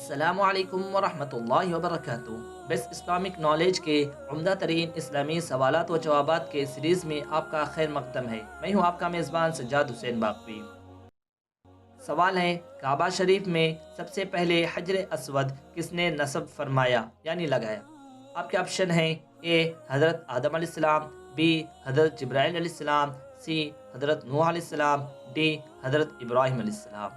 السلام علیکم ورحمۃ اللہ وبرکاتہ۔ بیسٹ اسلامک نالج کے عمدہ ترین اسلامی سوالات و جوابات کے سیریز میں آپ کا خیر مقدم ہے۔ میں ہوں آپ کا میزبان سجاد حسین باقوی۔ سوال ہے، کعبہ شریف میں سب سے پہلے حجر اسود کس نے نصب فرمایا یعنی لگایا؟ آپ کے آپشن ہیں: اے حضرت آدم علیہ السلام، بی حضرت جبرائیل علیہ السلام، سی حضرت نوح علیہ السلام، ڈی حضرت ابراہیم علیہ السلام۔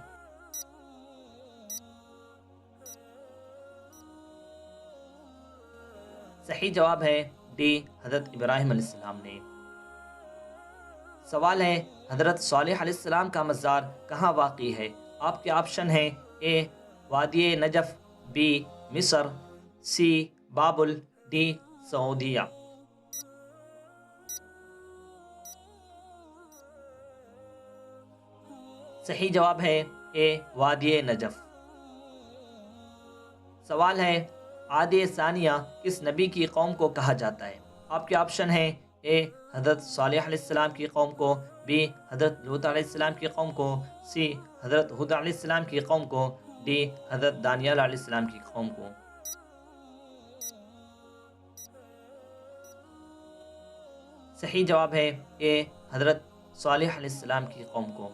صحیح جواب ہے ڈی حضرت ابراہیم علیہ السلام نے۔ سوال ہے، حضرت صالح علیہ السلام کا مزار کہاں واقع ہے؟ آپ کے آپشن ہیں: اے وادی نجف، بی مصر، سی بابل، ڈی سعودیہ۔ صحیح جواب ہے اے وادی نجف۔ سوال ہے، عاد ثانیہ کس نبی کی قوم کو کہا جاتا ہے؟ آپ کے آپشن ہیں: اے حضرت صالح علیہ السلام کی قوم کو، بی حضرت لوط علیہ السلام کی قوم کو، سی حضرت ہود علیہ السلام کی قوم کو، ڈی حضرت دانیال علیہ السلام کی قوم کو۔ صحیح جواب ہے اے حضرت صالح علیہ السلام کی قوم کو۔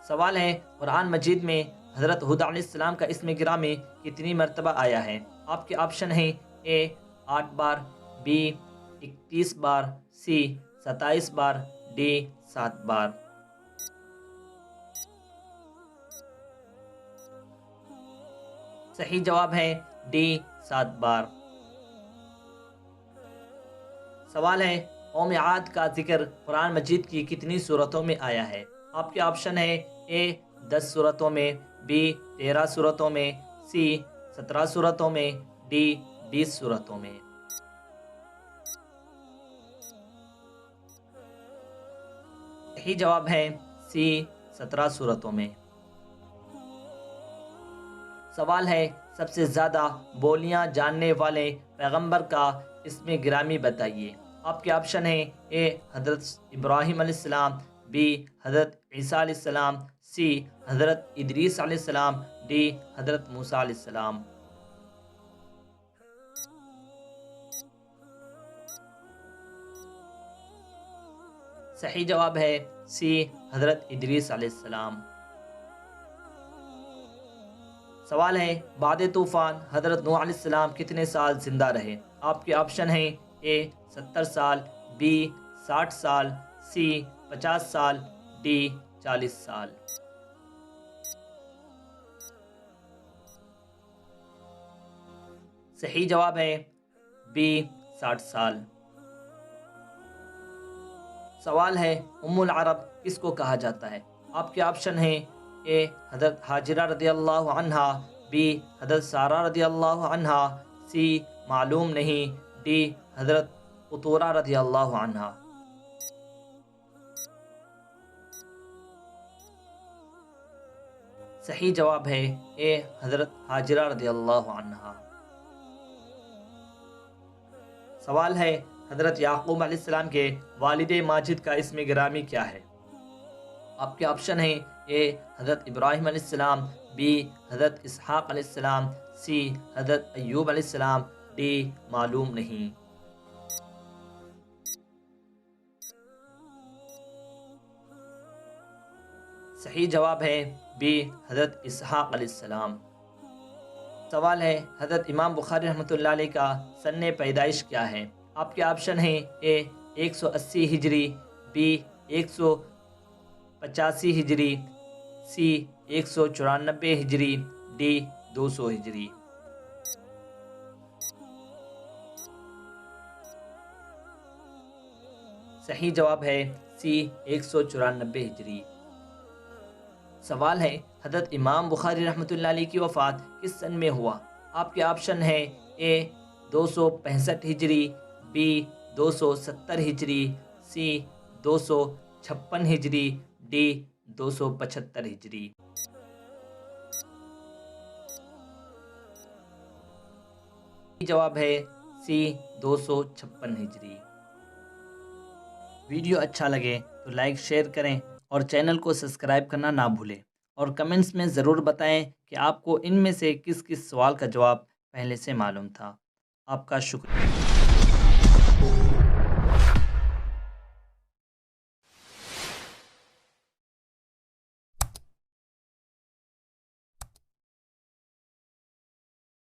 سوال ہے، قرآن مجید میں حضرت ہود علیہ السلام کا اسم گرامی کتنی مرتبہ آیا ہے؟ آپ کے آپشن ہیں: اے 8 بار، be 31 bar, C 27 bar, D 7 بار۔ صحیح جواب ہے ڈی 7 بار۔ سوال ہے، قوم عاد کا ذکر قرآن مجید کی کتنی صورتوں میں آیا ہے؟ آپ کے آپشن ہیں: اے 10 صورتوں میں، بی 13 صورتوں میں، سی 17 صورتوں میں، ڈی 20 صورتوں میں۔ صحیح جواب ہے سی 17 صورتوں میں۔ سوال ہے، سب سے زیادہ بولیاں جاننے والے پیغمبر کا اسم گرامی بتائیے۔ آپ کے آپشن ہیں: اے حضرت ابراہیم علیہ السلام، بی حضرت عیسیٰ علیہ السلام، سی حضرت ادریس علیہ السلام، ڈی حضرت موسیٰ علیہ السلام۔ صحیح جواب ہے سی حضرت ادریس علیہ السلام۔ سوال ہے، بعد طوفان حضرت نوح علیہ السلام کتنے سال زندہ رہے؟ آپ کے آپشن ہیں: اے 70 سال، بی 60 سال، سی 50 سال، ڈی 40 سال۔ صحیح جواب ہے بی 60 سال۔ سوال ہے، ام العرب کس کو کہا جاتا ہے؟ آپ کے آپشن ہیں: اے حضرت ہاجرہ رضی اللہ عنہا، بی حضرت سارہ رضی اللہ عنہا، سی معلوم نہیں، ڈی حضرت قطورہ رضی اللہ عنہا۔ صحیح جواب ہے اے حضرت ہاجرہ رضی اللہ عنہا۔ سوال ہے، حضرت یعقوب علیہ السلام کے والد ماجد کا اسم گرامی کیا ہے؟ آپ کے آپشن ہیں: اے حضرت ابراہیم علیہ السلام، بی حضرت اسحاق علیہ السلام، سی حضرت ایوب علیہ السلام، ڈی معلوم نہیں۔ صحیح جواب ہے بی حضرت اسحاق علیہ السلام۔ سوال ہے، حضرت امام بخاری رحمۃ اللہ علیہ کا سن پیدائش کیا ہے؟ آپ کے آپشن ہیں: اے 180 ہجری، بی 185 ہجری، سی 194 ہجری، ڈی 200 ہجری۔ صحیح جواب ہے سی 194 ہجری۔ سوال ہے، حضرت امام بخاری رحمۃ اللہ علیہ کی وفات کس سن میں ہوا؟ آپ کے آپشن ہیں: اے 265 ہجری، بی 270 ہجری، سی 256 ہجری، ڈی 275 ہجری۔ جواب ہے سی 256 ہجری۔ ویڈیو اچھا لگے تو لائک شیئر کریں اور چینل کو سبسکرائب کرنا نہ بھولیں اور کمنٹس میں ضرور بتائیں کہ آپ کو ان میں سے کس کس سوال کا جواب پہلے سے معلوم تھا۔ آپ کا شکریہ۔